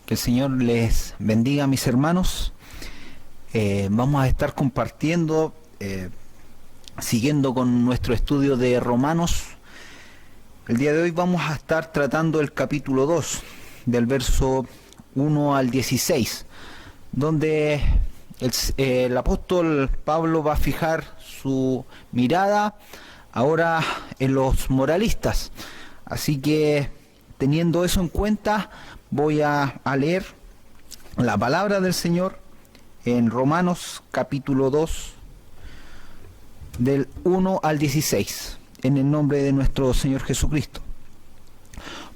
Que el Señor les bendiga, mis hermanos. Vamos a estar compartiendo, siguiendo con nuestro estudio de Romanos. El día de hoy vamos a estar tratando el capítulo 2, del verso 1 al 16, donde el apóstol Pablo va a fijar su mirada ahora en los moralistas. Así que, teniendo eso en cuenta, voy a leer la palabra del Señor en Romanos capítulo 2, del 1 al 16, en el nombre de nuestro Señor Jesucristo.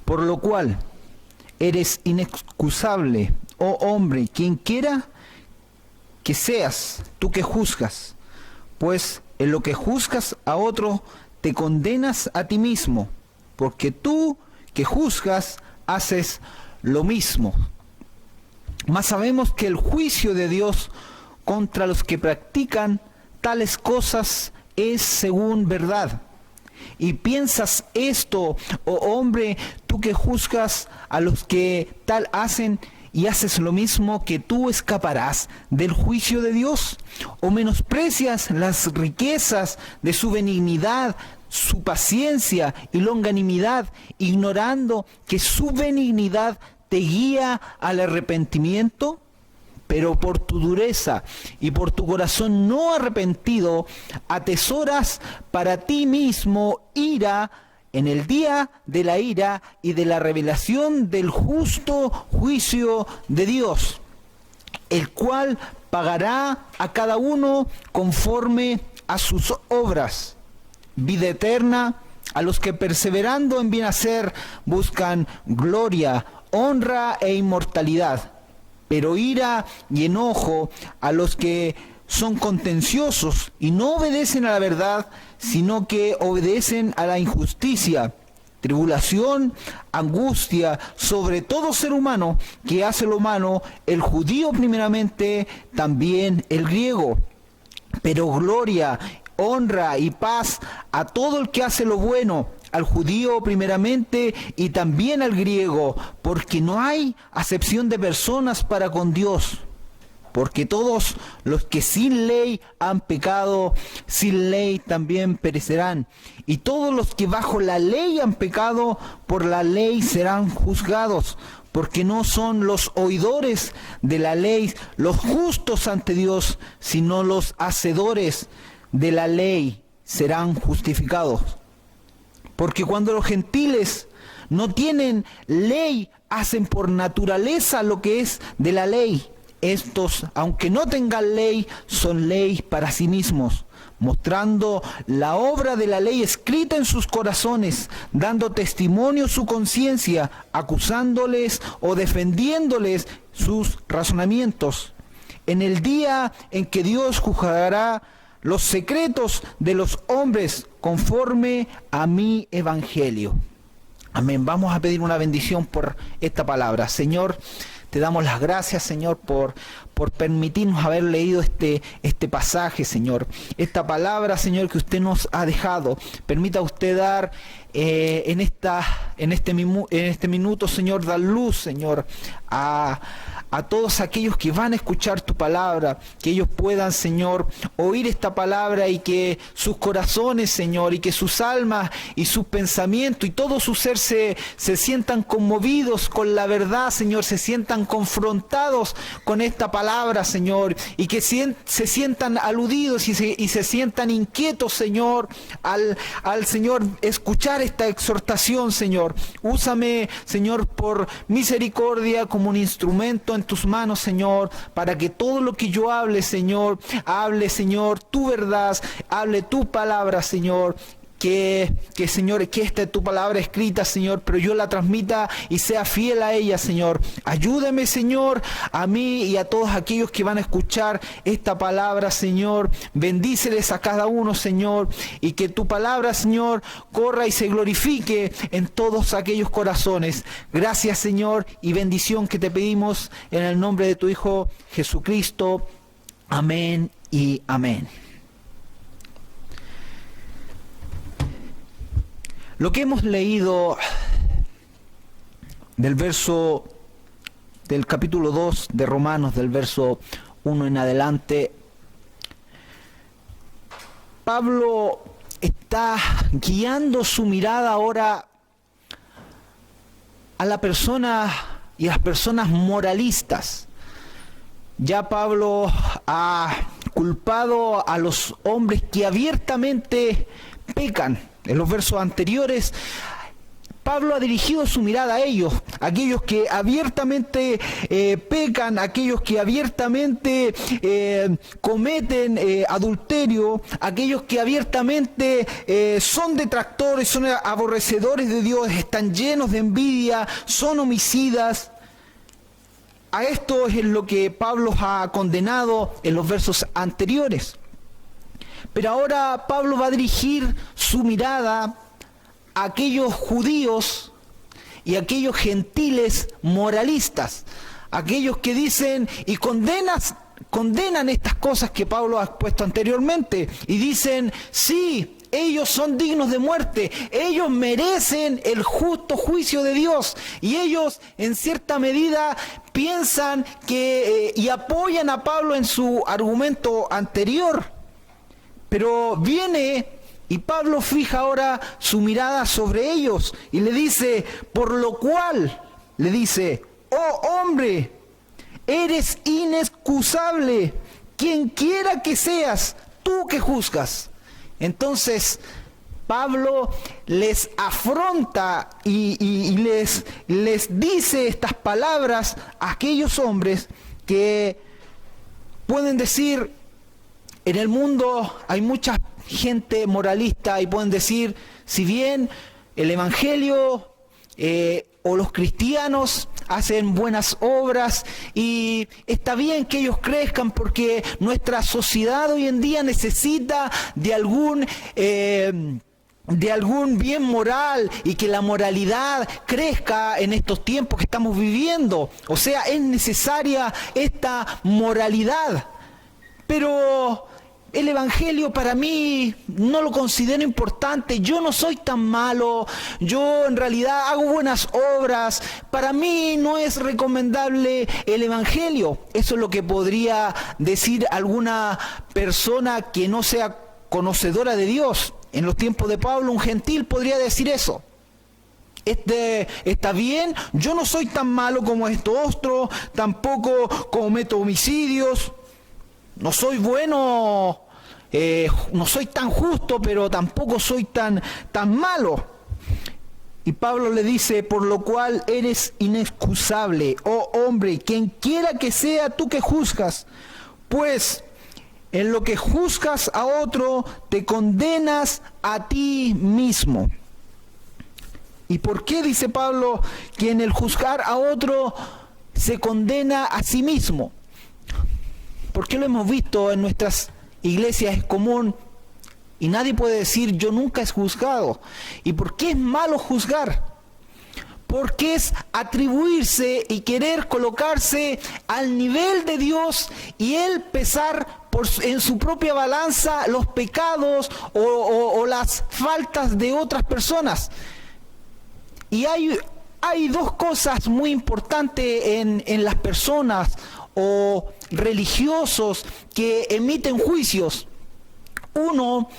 Por lo cual, eres inexcusable, oh hombre, quien quiera que seas, tú que juzgas, pues en lo que juzgas a otro, te condenas a ti mismo, porque tú que juzgas, haces lo mismo. Mas sabemos que el juicio de Dios contra los que practican tales cosas es según verdad. Y piensas esto, oh hombre, tú que juzgas a los que tal hacen y haces lo mismo, que tú escaparás del juicio de Dios, o menosprecias las riquezas de su benignidad, su paciencia y longanimidad, ignorando que su benignidad te guía al arrepentimiento. Pero por tu dureza y por tu corazón no arrepentido, atesoras para ti mismo ira en el día de la ira y de la revelación del justo juicio de Dios, el cual pagará a cada uno conforme a sus obras. Vida eterna a los que perseverando en bien hacer buscan gloria, honra e inmortalidad. Pero ira y enojo a los que son contenciosos y no obedecen a la verdad, sino que obedecen a la injusticia. Tribulación, angustia sobre todo ser humano que hace lo malo, el judío primeramente, también el griego. Pero gloria, honra y paz a todo el que hace lo bueno, al judío primeramente y también al griego, porque no hay acepción de personas para con Dios. Porque todos los que sin ley han pecado, sin ley también perecerán. Y todos los que bajo la ley han pecado, por la ley serán juzgados. Porque no son los oidores de la ley los justos ante Dios, sino los hacedores de la ley serán justificados. Porque cuando los gentiles no tienen ley, hacen por naturaleza lo que es de la ley. Estos, aunque no tengan ley, son ley para sí mismos, mostrando la obra de la ley escrita en sus corazones, dando testimonio su conciencia, acusándoles o defendiéndoles sus razonamientos. En el día en que Dios juzgará los secretos de los hombres conforme a mi evangelio. Amén. Vamos a pedir una bendición por esta palabra. Señor, te damos las gracias, Señor, por permitirnos haber leído este pasaje, Señor. Esta palabra, Señor, que usted nos ha dejado. Permita usted dar en este minuto, Señor, dar luz, Señor, a todos aquellos que van a escuchar tu palabra, que ellos puedan, Señor, oír esta palabra y que sus corazones, Señor, y que sus almas y sus pensamientos y todo su ser se sientan conmovidos con la verdad, Señor, se sientan confrontados con esta palabra, Señor, y que se sientan aludidos y se sientan inquietos, Señor, al Señor escuchar esta exhortación, Señor. Úsame, Señor, por misericordia como un instrumento en tus manos, Señor, para que todo lo que yo hable, Señor, tu verdad, hable tu palabra, Señor. Que Señor, que esta es tu palabra escrita, Señor, pero yo la transmita y sea fiel a ella, Señor. Ayúdame, Señor, a mí y a todos aquellos que van a escuchar esta palabra, Señor. Bendíceles a cada uno, Señor, y que tu palabra, Señor, corra y se glorifique en todos aquellos corazones. Gracias, Señor, y bendición que te pedimos en el nombre de tu Hijo Jesucristo. Amén y amén. Lo que hemos leído del verso del capítulo 2 de Romanos, del verso 1 en adelante, Pablo está guiando su mirada ahora a la persona y a las personas moralistas. Ya Pablo ha culpado a los hombres que abiertamente pecan. En los versos anteriores, Pablo ha dirigido su mirada a ellos, aquellos que abiertamente pecan, aquellos que abiertamente cometen adulterio, aquellos que abiertamente son detractores, son aborrecedores de Dios, están llenos de envidia, son homicidas. A esto es lo que Pablo ha condenado en los versos anteriores. Pero ahora Pablo va a dirigir su mirada a aquellos judíos y aquellos gentiles moralistas, aquellos que dicen y condenan estas cosas que Pablo ha expuesto anteriormente y dicen, sí, ellos son dignos de muerte, ellos merecen el justo juicio de Dios, y ellos en cierta medida piensan que y apoyan a Pablo en su argumento anterior. Pero viene y Pablo fija ahora su mirada sobre ellos y le dice, por lo cual, le dice, oh hombre, eres inexcusable, quien quiera que seas, tú que juzgas. Entonces, Pablo les afronta y les dice estas palabras a aquellos hombres que pueden decir, en el mundo hay mucha gente moralista y pueden decir, si bien el Evangelio o los cristianos hacen buenas obras y está bien que ellos crezcan porque nuestra sociedad hoy en día necesita de algún bien moral y que la moralidad crezca en estos tiempos que estamos viviendo. O sea, es necesaria esta moralidad. Pero el Evangelio para mí no lo considero importante, yo no soy tan malo, yo en realidad hago buenas obras, para mí no es recomendable el Evangelio. Eso es lo que podría decir alguna persona que no sea conocedora de Dios. En los tiempos de Pablo, un gentil podría decir eso. Está bien, yo no soy tan malo como esto otro, tampoco cometo homicidios, no soy bueno, no soy tan justo, pero tampoco soy tan malo. Y Pablo le dice, por lo cual eres inexcusable, oh hombre, quien quiera que sea tú que juzgas, pues en lo que juzgas a otro, te condenas a ti mismo. ¿Y por qué dice Pablo que en el juzgar a otro se condena a sí mismo? Porque lo hemos visto en nuestras iglesias, es común, y nadie puede decir yo nunca he juzgado. ¿Y por qué es malo juzgar? Porque es atribuirse y querer colocarse al nivel de Dios y Él pesar en su propia balanza los pecados o las faltas de otras personas. Y hay dos cosas muy importantes en las personas o religiosos que emiten juicios. Uno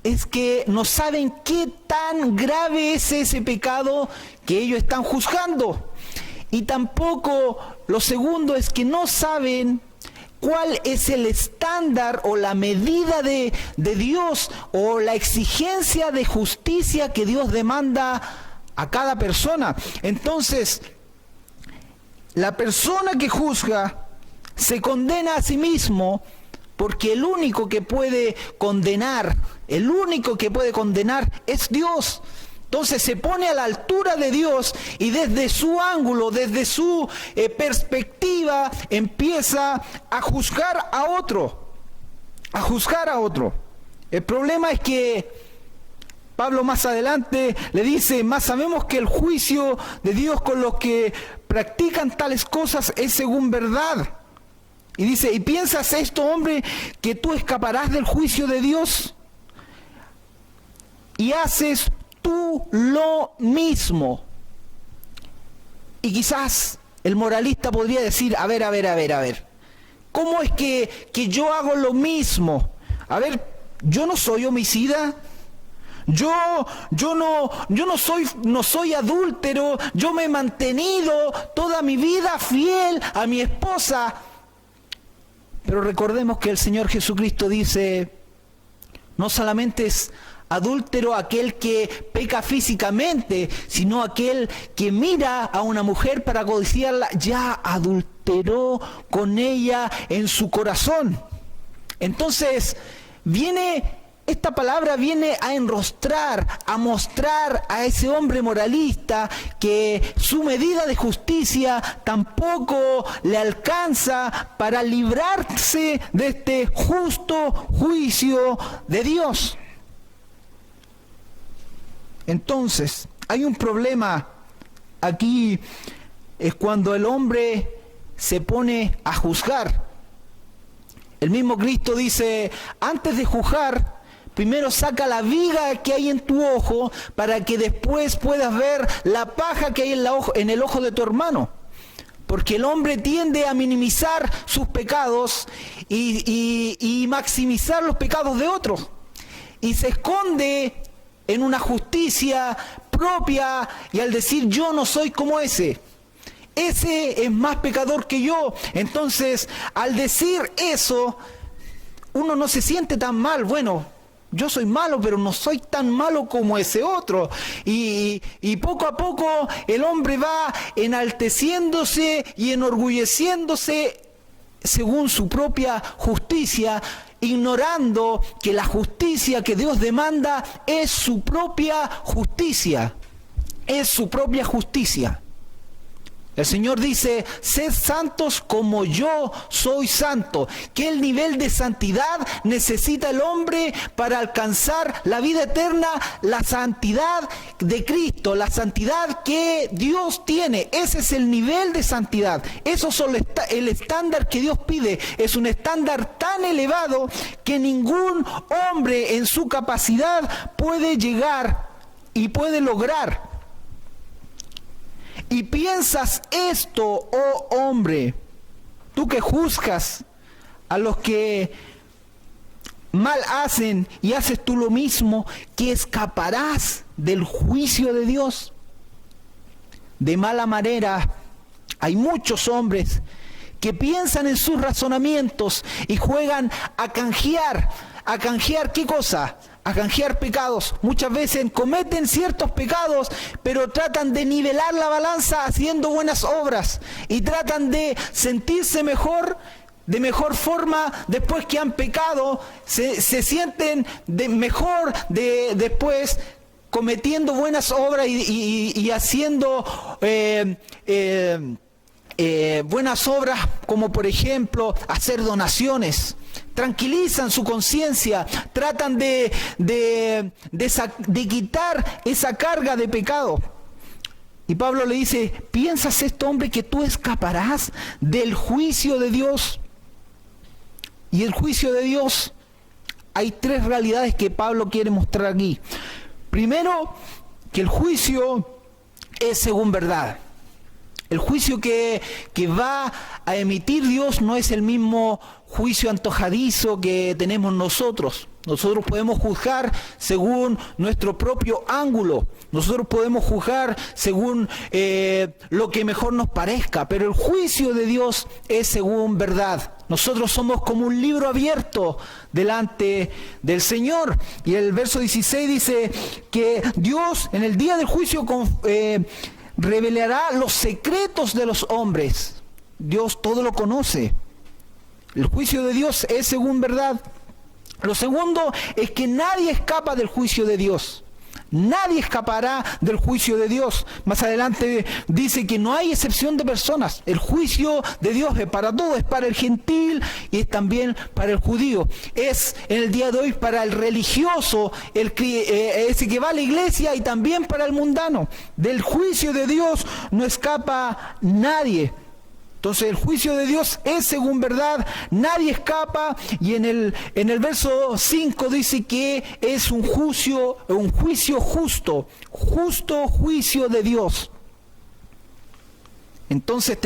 es que no saben qué tan grave es ese pecado que ellos están juzgando. Y tampoco, lo segundo es que no saben cuál es el estándar o la medida de Dios o la exigencia de justicia que Dios demanda a cada persona. Entonces, la persona que juzga se condena a sí mismo, porque el único que puede condenar es Dios. Entonces se pone a la altura de Dios y desde su ángulo, desde su perspectiva, empieza a juzgar a otro. El problema es que Pablo más adelante le dice, más sabemos que el juicio de Dios con los que practican tales cosas es según verdad. Y dice, ¿y piensas esto, hombre, que tú escaparás del juicio de Dios? Y haces tú lo mismo. Y quizás el moralista podría decir, a ver, ¿cómo es que yo hago lo mismo? A ver, yo no soy homicida, yo no soy adúltero, yo me he mantenido toda mi vida fiel a mi esposa. Pero recordemos que el Señor Jesucristo dice, no solamente es adúltero aquel que peca físicamente, sino aquel que mira a una mujer para codiciarla, ya adulteró con ella en su corazón. Entonces, esta palabra viene a enrostrar, a mostrar a ese hombre moralista que su medida de justicia tampoco le alcanza para librarse de este justo juicio de Dios. Entonces, hay un problema aquí, es cuando el hombre se pone a juzgar. El mismo Cristo dice, antes de juzgar, primero saca la viga que hay en tu ojo para que después puedas ver la paja que hay en el ojo de tu hermano. Porque el hombre tiende a minimizar sus pecados y maximizar los pecados de otros. Y se esconde en una justicia propia y al decir yo no soy como ese es más pecador que yo. Entonces, al decir eso, uno no se siente tan mal. Bueno, yo soy malo, pero no soy tan malo como ese otro. Y poco a poco el hombre va enalteciéndose y enorgulleciéndose según su propia justicia, ignorando que la justicia que Dios demanda es su propia justicia. Es su propia justicia. El Señor dice, sed santos como yo soy santo. ¿Qué el nivel de santidad necesita el hombre para alcanzar la vida eterna? La santidad de Cristo, la santidad que Dios tiene. Ese es el nivel de santidad. Eso es el estándar que Dios pide. Es un estándar tan elevado que ningún hombre en su capacidad puede llegar y puede lograr. Y piensas esto, oh hombre, tú que juzgas a los que mal hacen y haces tú lo mismo, que escaparás del juicio de Dios. De mala manera, hay muchos hombres que piensan en sus razonamientos y juegan a canjear. ¿A canjear qué cosa? A canjear pecados. Muchas veces cometen ciertos pecados, pero tratan de nivelar la balanza haciendo buenas obras y tratan de sentirse mejor, de mejor forma después que han pecado, se sienten mejor después cometiendo buenas obras y haciendo buenas obras, como por ejemplo hacer donaciones. Tranquilizan su conciencia, tratan de quitar esa carga de pecado. Y Pablo le dice, ¿piensas esto, hombre, que tú escaparás del juicio de Dios? Y el juicio de Dios, hay tres realidades que Pablo quiere mostrar aquí. Primero, que el juicio es según verdad. El juicio que va a emitir Dios no es el mismo juicio antojadizo que tenemos nosotros. Nosotros podemos juzgar según nuestro propio ángulo. Nosotros podemos juzgar según lo que mejor nos parezca. Pero el juicio de Dios es según verdad. Nosotros somos como un libro abierto delante del Señor. Y el verso 16 dice que Dios en el día del juicio revelará los secretos de los hombres. Dios todo lo conoce. El juicio de Dios es según verdad. Lo segundo es que nadie escapa del juicio de Dios. Nadie escapará del juicio de Dios. Más adelante dice que no hay excepción de personas. El juicio de Dios es para todos, es para el gentil y es también para el judío. Es en el día de hoy para el religioso, ese que va a la iglesia, y también para el mundano. Del juicio de Dios no escapa nadie. Entonces el juicio de Dios es según verdad, nadie escapa, y en el verso 5 dice que es un juicio justo juicio de Dios. Entonces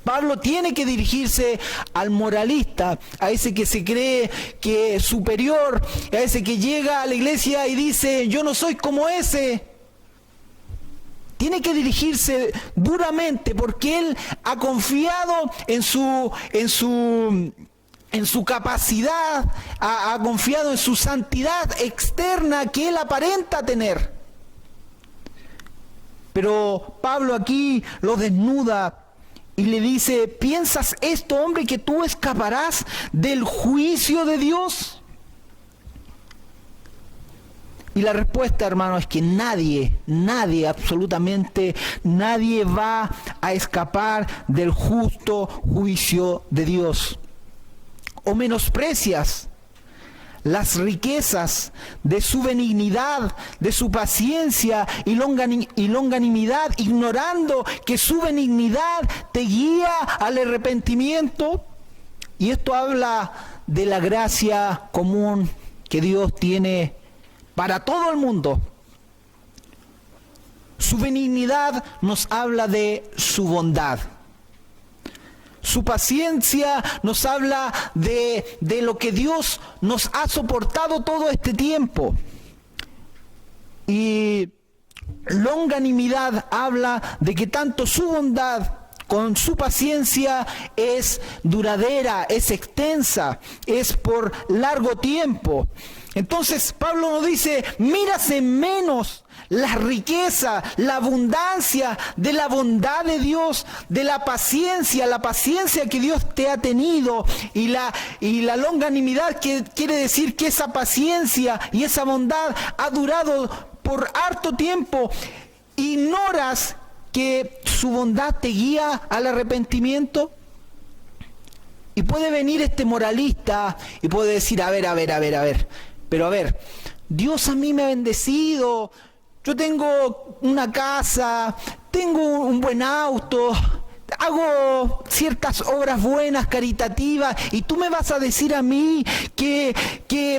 Pablo tiene que dirigirse al moralista, a ese que se cree que es superior, a ese que llega a la iglesia y dice, yo no soy como ese. Tiene que dirigirse duramente porque él ha confiado en su capacidad, ha confiado en su santidad externa que él aparenta tener. Pero Pablo aquí lo desnuda y le dice, ¿piensas esto, hombre, que tú escaparás del juicio de Dios? Y la respuesta, hermano, es que nadie, absolutamente nadie va a escapar del justo juicio de Dios. O menosprecias las riquezas de su benignidad, de su paciencia y longanimidad, ignorando que su benignidad te guía al arrepentimiento. Y esto habla de la gracia común que Dios tiene para todo el mundo. Su benignidad nos habla de su bondad. Su paciencia nos habla de lo que Dios nos ha soportado todo este tiempo. Y longanimidad habla de que tanto su bondad con su paciencia es duradera, es extensa, es por largo tiempo. Entonces Pablo nos dice, mírase menos la riqueza, la abundancia de la bondad de Dios, de la paciencia que Dios te ha tenido y la longanimidad, que quiere decir que esa paciencia y esa bondad ha durado por harto tiempo. ¿Ignoras que su bondad te guía al arrepentimiento? Y puede venir este moralista y puede decir, a ver, pero a ver, Dios a mí me ha bendecido, yo tengo una casa, tengo un buen auto, hago ciertas obras buenas, caritativas, y tú me vas a decir a mí que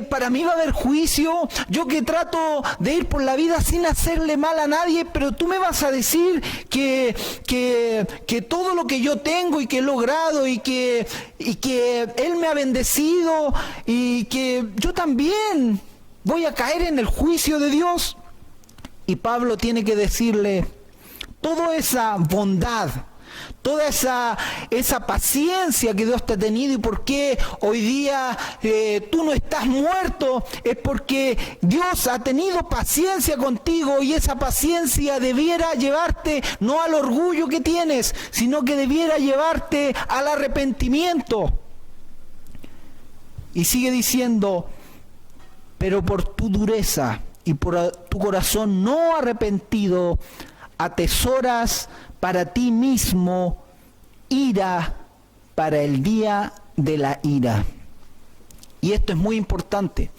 para mí va a haber juicio, yo que trato de ir por la vida sin hacerle mal a nadie, pero tú me vas a decir que todo lo que yo tengo y que he logrado y que Él me ha bendecido y que yo también voy a caer en el juicio de Dios. Y Pablo tiene que decirle, toda esa bondad, toda esa paciencia que Dios te ha tenido y por qué hoy día tú no estás muerto, es porque Dios ha tenido paciencia contigo, y esa paciencia debiera llevarte no al orgullo que tienes, sino que debiera llevarte al arrepentimiento. Y sigue diciendo, pero por tu dureza y por tu corazón no arrepentido, atesoras para ti mismo ira para el día de la ira. Y esto es muy importante.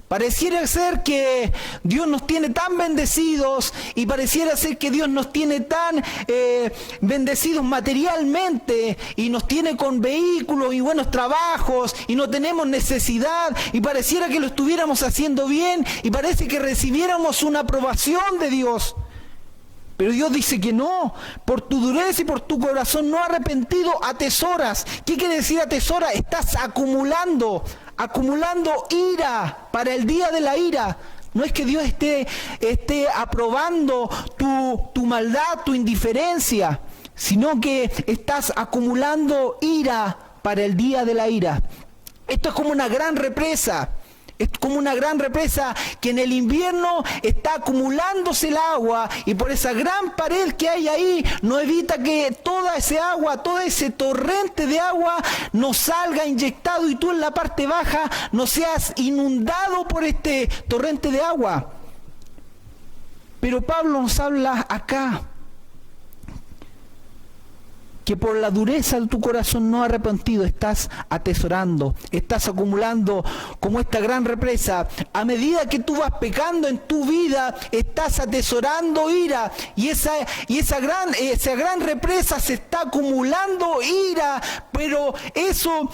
Pareciera ser que Dios nos tiene tan bendecidos y pareciera ser que Dios nos tiene tan bendecidos materialmente y nos tiene con vehículos y buenos trabajos y no tenemos necesidad y pareciera que lo estuviéramos haciendo bien y parece que recibiéramos una aprobación de Dios. Pero Dios dice que no, por tu dureza y por tu corazón no arrepentido atesoras. ¿Qué quiere decir atesora? Estás acumulando ira para el día de la ira. No es que Dios esté aprobando tu maldad, tu indiferencia, sino que estás acumulando ira para el día de la ira. Esto es como una gran represa. Es como una gran represa que en el invierno está acumulándose el agua y por esa gran pared que hay ahí no evita que toda ese agua, todo ese torrente de agua no salga inyectado y tú en la parte baja no seas inundado por este torrente de agua. Pero Pablo nos habla acá que por la dureza de tu corazón no arrepentido estás atesorando, estás acumulando como esta gran represa. A medida que tú vas pecando en tu vida, estás atesorando ira y esa gran represa se está acumulando ira, pero eso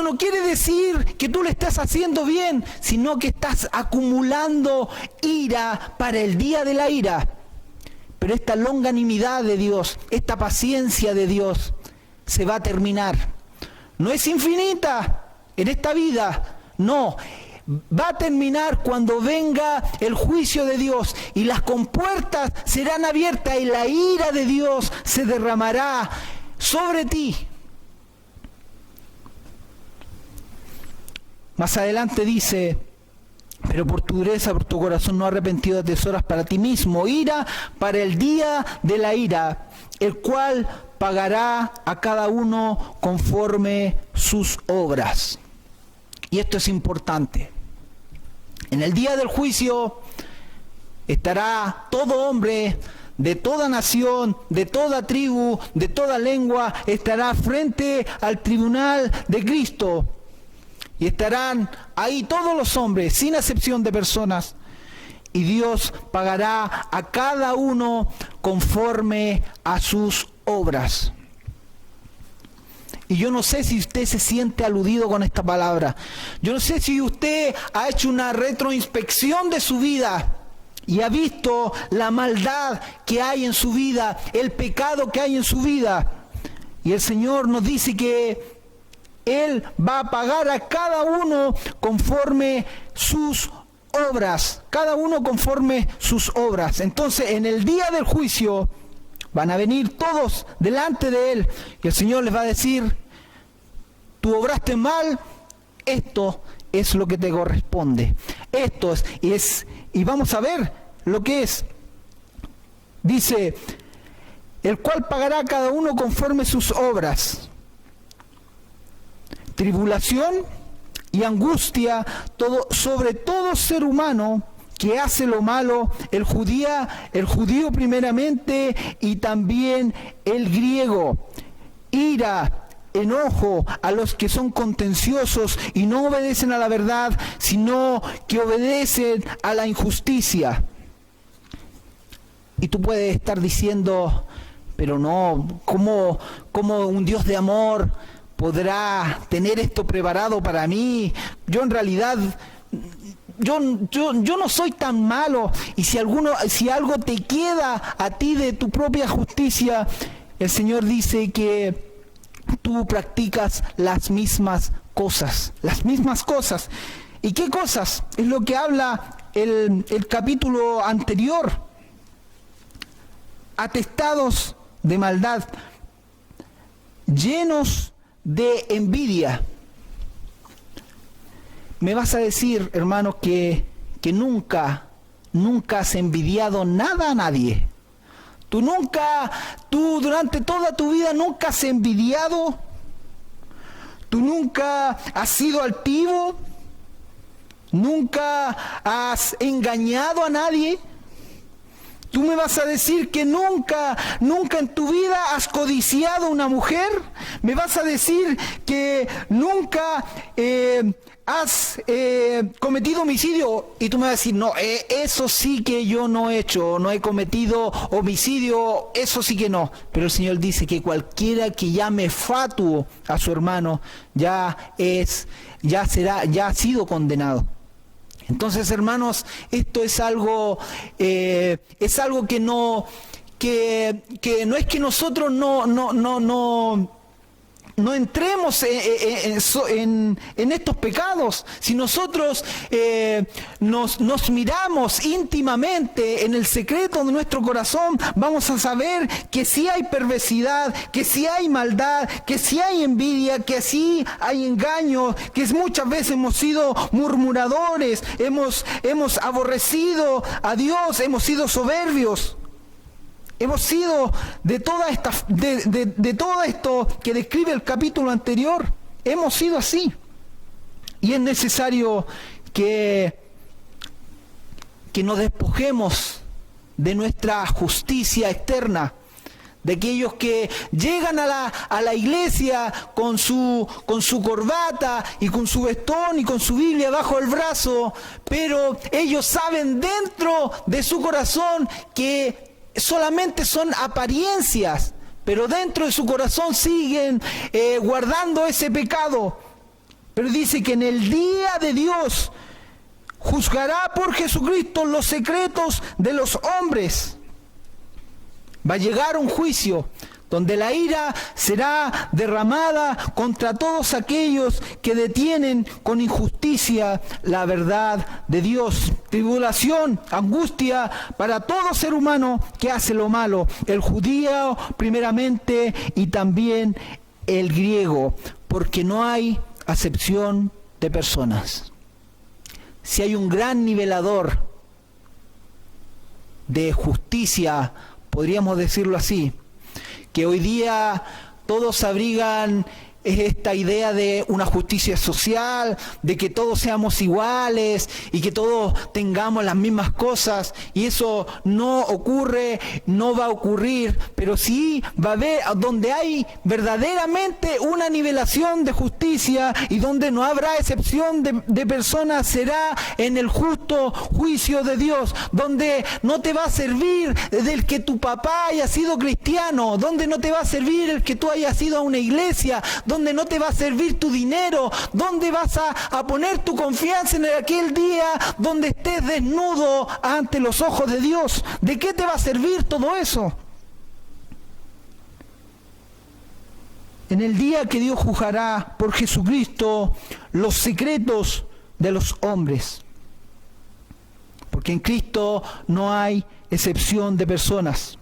no quiere decir que tú le estás haciendo bien, sino que estás acumulando ira para el día de la ira. pero esta longanimidad de Dios, esta paciencia de Dios, se va a terminar. No es infinita en esta vida, no. Va a terminar cuando venga el juicio de Dios y las compuertas serán abiertas y la ira de Dios se derramará sobre ti. Más adelante dice: pero por tu dureza, por tu corazón no arrepentido, atesoras para ti mismo ira para el día de la ira, el cual pagará a cada uno conforme sus obras. Y esto es importante. En el día del juicio estará todo hombre de toda nación, de toda tribu, de toda lengua, estará frente al tribunal de Cristo. Y estarán ahí todos los hombres, sin excepción de personas. Y Dios pagará a cada uno conforme a sus obras. Y yo no sé si usted se siente aludido con esta palabra. Yo no sé si usted ha hecho una retroinspección de su vida y ha visto la maldad que hay en su vida, el pecado que hay en su vida. Y el Señor nos dice que Él va a pagar a cada uno conforme sus obras. Cada uno conforme sus obras. Entonces, en el día del juicio van a venir todos delante de Él y el Señor les va a decir: tú obraste mal, esto es lo que te corresponde. Esto es, y vamos a ver lo que es. Dice: el cual pagará a cada uno conforme sus obras. Tribulación y angustia sobre todo ser humano que hace lo malo, el judío primeramente y también el griego. Ira, enojo a los que son contenciosos y no obedecen a la verdad, sino que obedecen a la injusticia. Y tú puedes estar diciendo: pero no, ¿cómo un Dios de amor podrá tener esto preparado para mí? Yo en realidad, yo no soy tan malo, y si algo te queda a ti de tu propia justicia, el Señor dice que tú practicas las mismas cosas. ¿Y qué cosas? Es lo que habla el capítulo anterior. Atestados de maldad, llenos de envidia. Me vas a decir, hermanos, que nunca has envidiado nada a nadie. Tú durante toda tu vida nunca has envidiado. Tú nunca has sido altivo. Nunca has engañado a nadie. Tú me vas a decir que nunca en tu vida has codiciado a una mujer. Me vas a decir que nunca has cometido homicidio. Y tú me vas a decir: no, eso sí que yo no he hecho, no he cometido homicidio, eso sí que no. Pero el Señor dice que cualquiera que llame fatuo a su hermano ya ha sido condenado. Entonces, hermanos, esto es algo que no es que nosotros no entremos en estos pecados. Si nosotros nos miramos íntimamente en el secreto de nuestro corazón, vamos a saber que sí hay perversidad, que sí hay maldad, que sí hay envidia, que sí hay engaño, que muchas veces hemos sido murmuradores, hemos aborrecido a Dios, hemos sido soberbios. Hemos sido de todo esto que describe el capítulo anterior. Hemos sido así. Y es necesario que nos despojemos de nuestra justicia externa, de aquellos que llegan a la iglesia con su corbata y con su vestón y con su Biblia bajo el brazo, pero ellos saben dentro de su corazón que solamente son apariencias, pero dentro de su corazón siguen guardando ese pecado. Pero dice que en el día de Dios juzgará por Jesucristo los secretos de los hombres. Va a llegar un juicio donde la ira será derramada contra todos aquellos que detienen con injusticia la verdad de Dios. Tribulación, angustia para todo ser humano que hace lo malo, el judío primeramente y también el griego, porque no hay acepción de personas. Si hay un gran nivelador de justicia, podríamos decirlo así, que hoy día todos abrigan esta idea de una justicia social, de que todos seamos iguales y que todos tengamos las mismas cosas, y eso no ocurre, no va a ocurrir, pero sí va a haber, donde hay verdaderamente una nivelación de justicia y donde no habrá excepción de personas, será en el justo juicio de Dios, donde no te va a servir del que tu papá haya sido cristiano, donde no te va a servir el que tú hayas ido a una iglesia, donde no te va a servir tu dinero, donde vas a poner tu confianza en aquel día donde estés desnudo ante los ojos de Dios. ¿De qué te va a servir todo eso? En el día que Dios juzgará por Jesucristo los secretos de los hombres. Porque en Cristo no hay excepción de personas.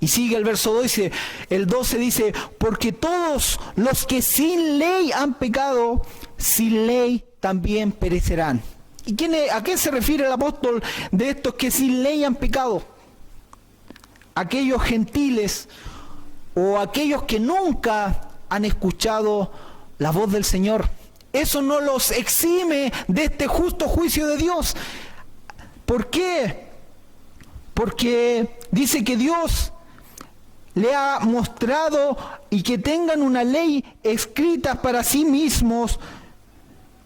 Y sigue el verso 12, el 12 dice, porque todos los que sin ley han pecado, sin ley también perecerán. ¿Y a qué se refiere el apóstol de estos que sin ley han pecado? Aquellos gentiles o aquellos que nunca han escuchado la voz del Señor. Eso no los exime de este justo juicio de Dios. ¿Por qué? Porque dice que Dios le ha mostrado y que tengan una ley escrita para sí mismos,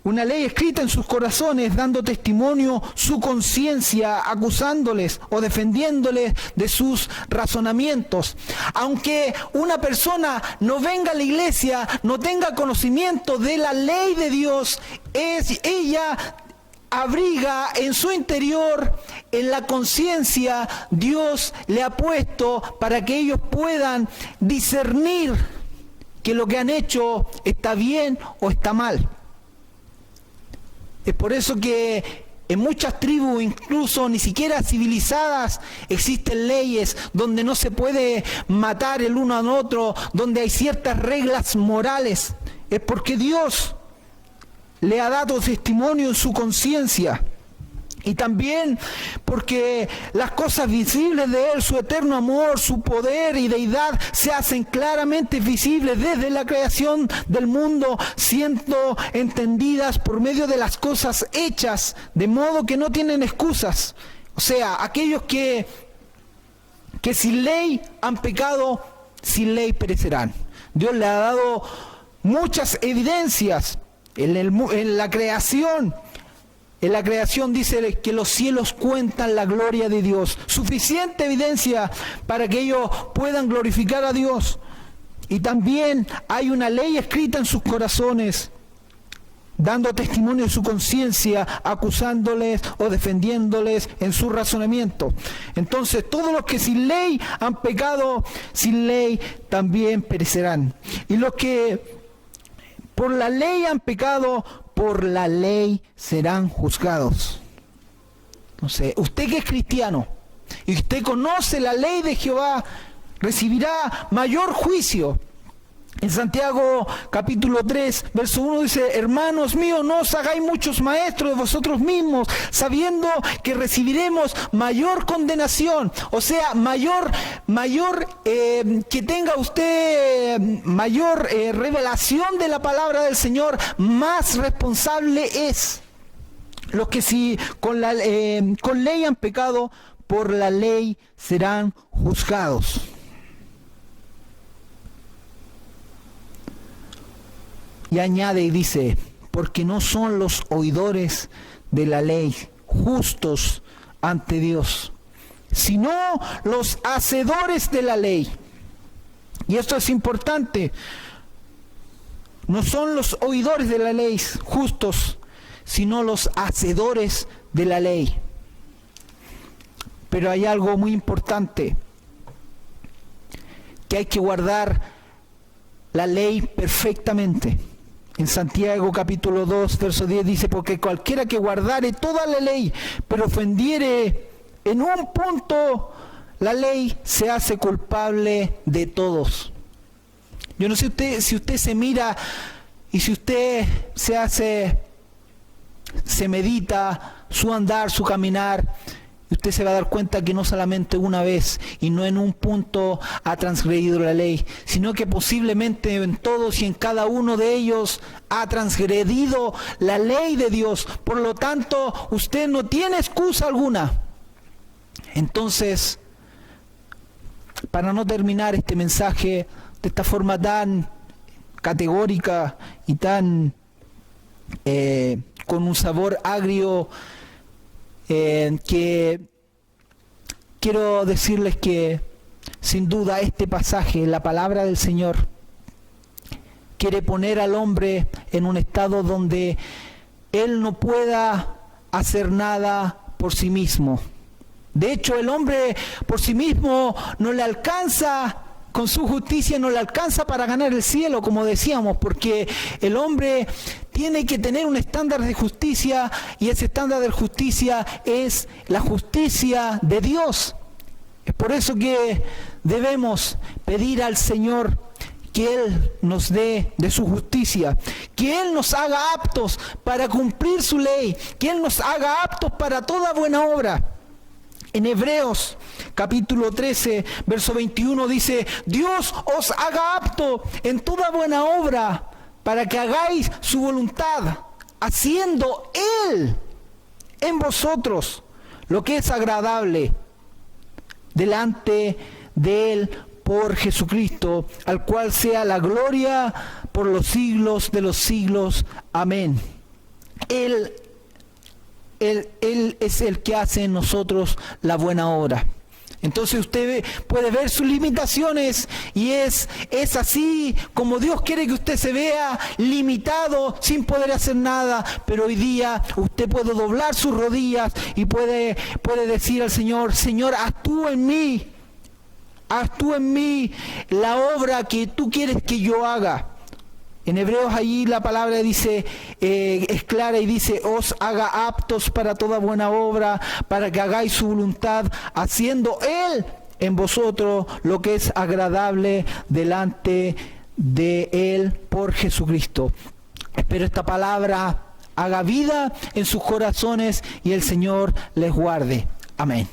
una ley escrita en sus corazones, dando testimonio su conciencia, acusándoles o defendiéndoles de sus razonamientos. Aunque una persona no venga a la iglesia, no tenga conocimiento de la ley de Dios, ella abriga en su interior, en la conciencia, Dios le ha puesto para que ellos puedan discernir que lo que han hecho está bien o está mal. Es por eso que en muchas tribus, incluso ni siquiera civilizadas, existen leyes donde no se puede matar el uno al otro, donde hay ciertas reglas morales. Es porque Dios le ha dado testimonio en su conciencia. Y también porque las cosas visibles de Él, su eterno amor, su poder y deidad, se hacen claramente visibles desde la creación del mundo, siendo entendidas por medio de las cosas hechas, de modo que no tienen excusas. O sea, aquellos que sin ley han pecado, sin ley perecerán. Dios le ha dado muchas evidencias en la creación. En la creación dice que los cielos cuentan la gloria de Dios. Suficiente evidencia para que ellos puedan glorificar a Dios. Y también hay una ley escrita en sus corazones, dando testimonio de su conciencia, acusándoles o defendiéndoles en su razonamiento. Entonces, todos los que sin ley han pecado, sin ley también perecerán. Y los que por la ley han pecado, por la ley serán juzgados. Entonces, usted que es cristiano y usted conoce la ley de Jehová, recibirá mayor juicio. En Santiago capítulo 3, verso 1 dice, hermanos míos, no os hagáis muchos maestros de vosotros mismos, sabiendo que recibiremos mayor condenación. O sea, que tenga usted mayor revelación de la palabra del Señor, más responsable es. Los que si con ley han pecado, por la ley serán juzgados. Y añade y dice, porque no son los oidores de la ley justos ante Dios, sino los hacedores de la ley. Y esto es importante. No son los oidores de la ley justos, sino los hacedores de la ley. Pero hay algo muy importante. que hay que guardar la ley perfectamente. En Santiago capítulo 2, verso 10 dice, porque cualquiera que guardare toda la ley, pero ofendiere en un punto la ley, se hace culpable de todos. Yo no sé si usted se mira y si usted se medita su andar, su caminar, usted se va a dar cuenta que no solamente una vez y no en un punto ha transgredido la ley, sino que posiblemente en todos y en cada uno de ellos ha transgredido la ley de Dios. Por lo tanto, usted no tiene excusa alguna. Entonces, para no terminar este mensaje de esta forma tan categórica y tan con un sabor agrio, que quiero decirles que sin duda este pasaje, la palabra del Señor, quiere poner al hombre en un estado donde él no pueda hacer nada por sí mismo. De hecho, el hombre por sí mismo no le alcanza, con su justicia no le alcanza para ganar el cielo, como decíamos, porque el hombre tiene que tener un estándar de justicia, y ese estándar de justicia es la justicia de Dios. Es por eso que debemos pedir al Señor que Él nos dé de su justicia, que Él nos haga aptos para cumplir su ley, que Él nos haga aptos para toda buena obra. En Hebreos capítulo 13, verso 21 dice, Dios os haga apto en toda buena obra para que hagáis su voluntad, haciendo Él en vosotros lo que es agradable delante de Él por Jesucristo, al cual sea la gloria por los siglos de los siglos. Amén. Él es el que hace en nosotros la buena obra. Entonces usted puede ver sus limitaciones, y es así como Dios quiere que usted se vea, limitado, sin poder hacer nada. Pero hoy día usted puede doblar sus rodillas y puede decir al Señor, Señor, haz tú en mí la obra que tú quieres que yo haga. En Hebreos allí la palabra dice, es clara y dice, os haga aptos para toda buena obra, para que hagáis su voluntad, haciendo Él en vosotros lo que es agradable delante de Él por Jesucristo. Espero esta palabra haga vida en sus corazones y el Señor les guarde. Amén.